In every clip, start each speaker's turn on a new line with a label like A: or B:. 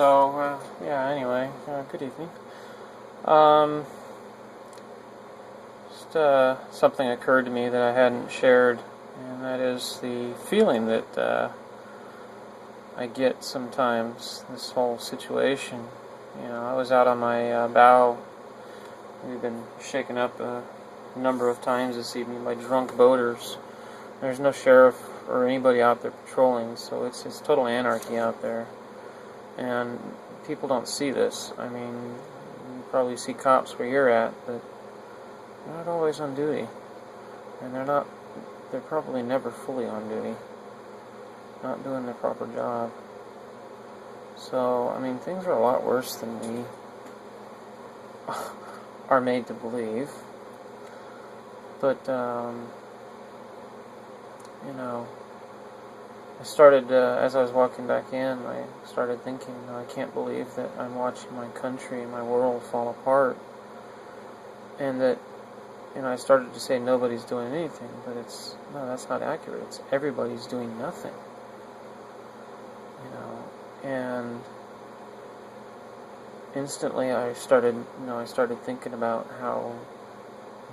A: Yeah, anyway, good evening. Um, something occurred to me that I hadn't shared, and that is the feeling that I get sometimes, this whole situation. I was out on my bow. We've been shaken up a number of times this evening by drunk boaters. There's no sheriff or anybody out there patrolling, so it's total anarchy out there. And people don't see this. I mean, you probably see cops where you're at, but they're not always on duty. And they're probably never fully on duty. Not doing their proper job. So, I mean, things are a lot worse than we are made to believe. But, I started, as I was walking back in, I started thinking, I can't believe that I'm watching my country and my world fall apart. And that, I started to say nobody's doing anything, but no, that's not accurate. It's everybody's doing nothing. And instantly I started thinking about how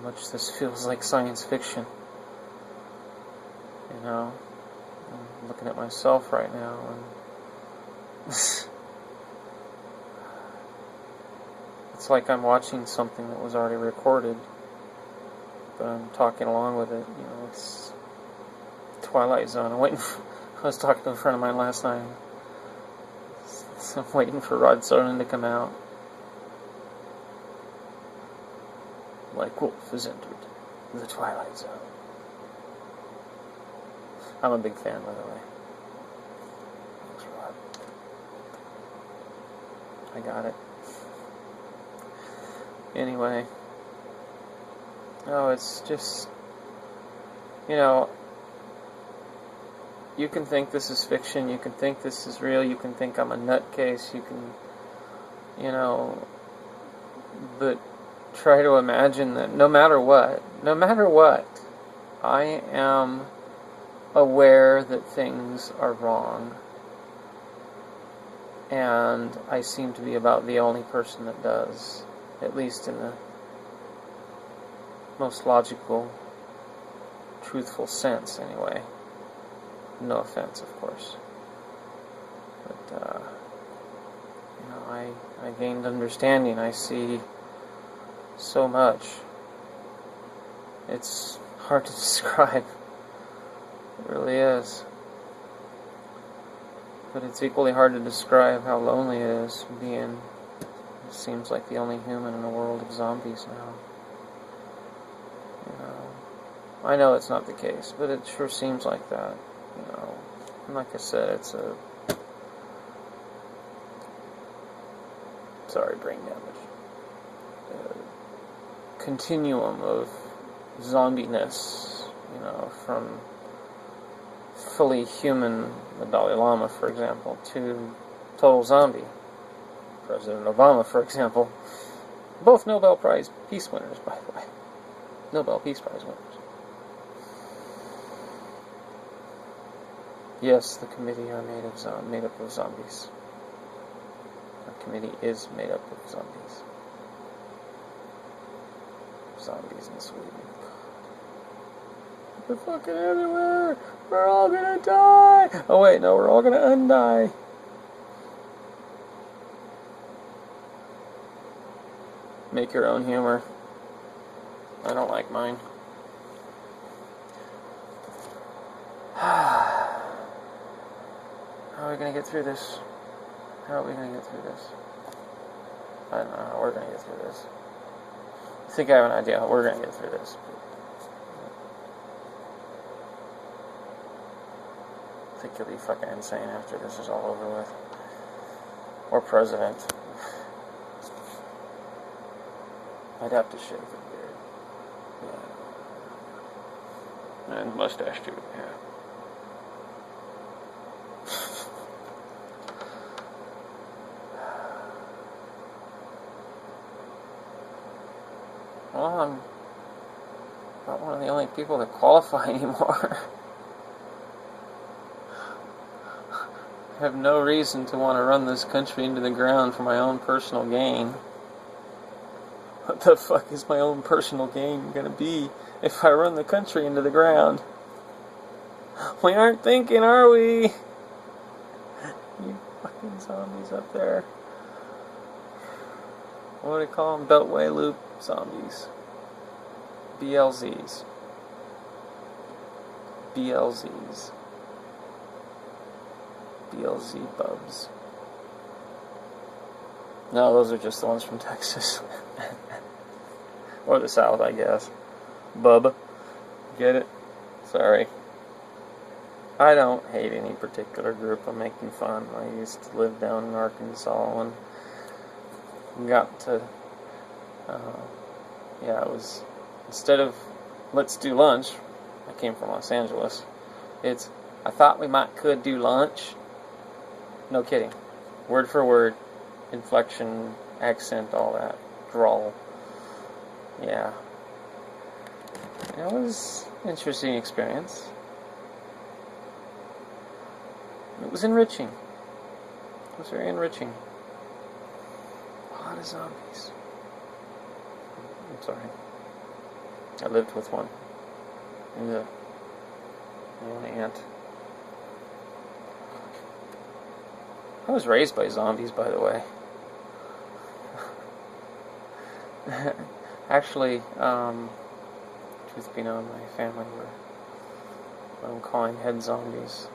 A: much this feels like science fiction. I'm looking at myself right now, and it's like I'm watching something that was already recorded, but I'm talking along with it. It's Twilight Zone. I was talking to a friend of mine last night. So I'm waiting for Rod Serling to come out. Like Wolf has entered the Twilight Zone. I'm a big fan, by the way. Thanks, Rod. I got it. Anyway. It's just, you can think this is fiction, you can think this is real, you can think I'm a nutcase, you can, but try to imagine that no matter what, I am aware that things are wrong, and I seem to be about the only person that does, at least in the most logical, truthful sense, anyway. No offense, of course. But, I gained understanding. I see so much. It's hard to describe. It really is. But it's equally hard to describe how lonely it is being, it seems like, the only human in a world of zombies now. I know it's not the case, but it sure seems like that. And like I said, it's a brain damage. Continuum of zombiness, from fully human, the Dalai Lama, for example, to total zombie. President Obama, for example. Both Nobel Prize Peace winners, by the way. Nobel Peace Prize winners. Yes, the committee are made up of zombies. The committee is made up of zombies. Zombies in Sweden. They're fucking everywhere! We're all gonna die! Oh wait, no, we're all gonna undie. Make your own humor. I don't like mine. How are we going to get through this? I don't know how we're going to get through this. I think I have an idea how we're going to get through this. I think you'll be fucking insane after this is all over with. Or president. I'd have to shave the beard. Yeah. And mustache too, yeah. Well, I'm not one of the only people that qualify anymore. have no reason to want to run this country into the ground for my own personal gain. What the fuck is my own personal gain going to be if I run the country into the ground? We aren't thinking, are we? You fucking zombies up there. What do they call them? Beltway loop zombies. BLZs. BLZs. BLZ bubs. No, those are just the ones from Texas. Or the South, I guess. Bub. Get it? Sorry. I don't hate any particular group. I'm making fun. I used to live down in Arkansas and got to... it was... Instead of, let's do lunch, I came from Los Angeles, it's, I thought we could do lunch. No kidding. Word for word. Inflection, accent, all that. Drawl. Yeah. It was an interesting experience. It was enriching. It was very enriching. A lot of zombies. I'm sorry. I lived with one. Yeah. An aunt. I was raised by zombies, by the way. Actually, truth be known, my family were what I'm calling head zombies.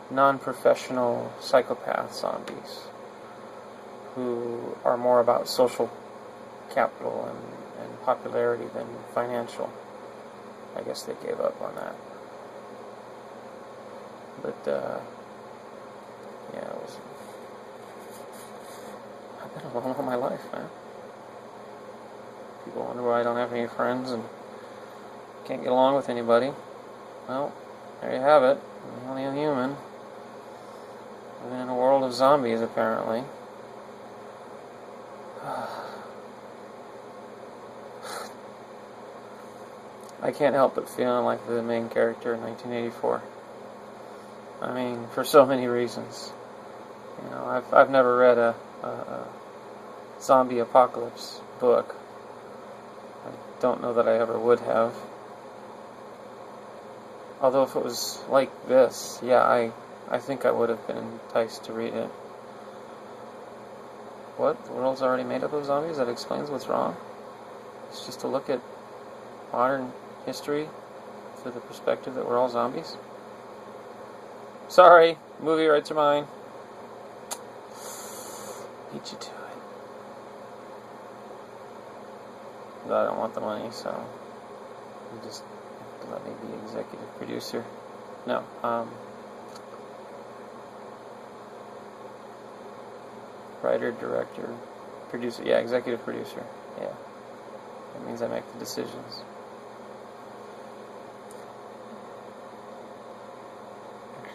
A: Non-professional psychopath zombies who are more about social capital and popularity than financial. I guess they gave up on that. But, it was... I've been alone all my life, man. People wonder why I don't have any friends and can't get along with anybody. Well, there you have it. I'm only a human. Living in a world of zombies, apparently. I can't help but feeling like the main character in 1984. I mean, for so many reasons. You know, I've never read a zombie apocalypse book. I don't know that I ever would have. Although if it was like this, I think I would have been enticed to read it. What? The world's already made up of zombies? That explains what's wrong? It's just to look at modern history through the perspective that we're all zombies? Sorry, movie rights are mine. Beat you to it. But I don't want the money, so you just let me be executive producer. No, writer, director, producer. Yeah, executive producer. Yeah, that means I make the decisions.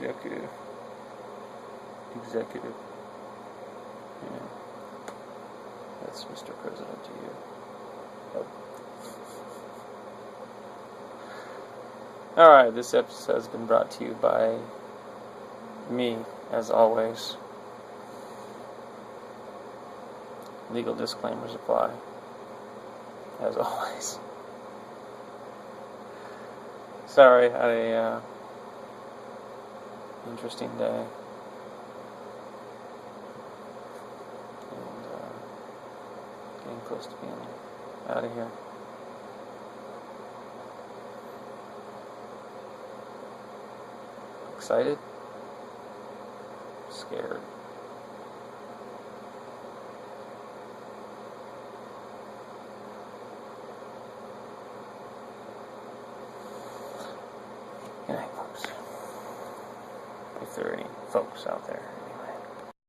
A: Executive. Yeah. That's Mr. President to you. Oh. Alright, this episode has been brought to you by me, as always. Legal disclaimers apply. As always. Sorry, I had a interesting day. And getting close to being out of here. Excited? Scared. Good night, folks. If there are any folks out there.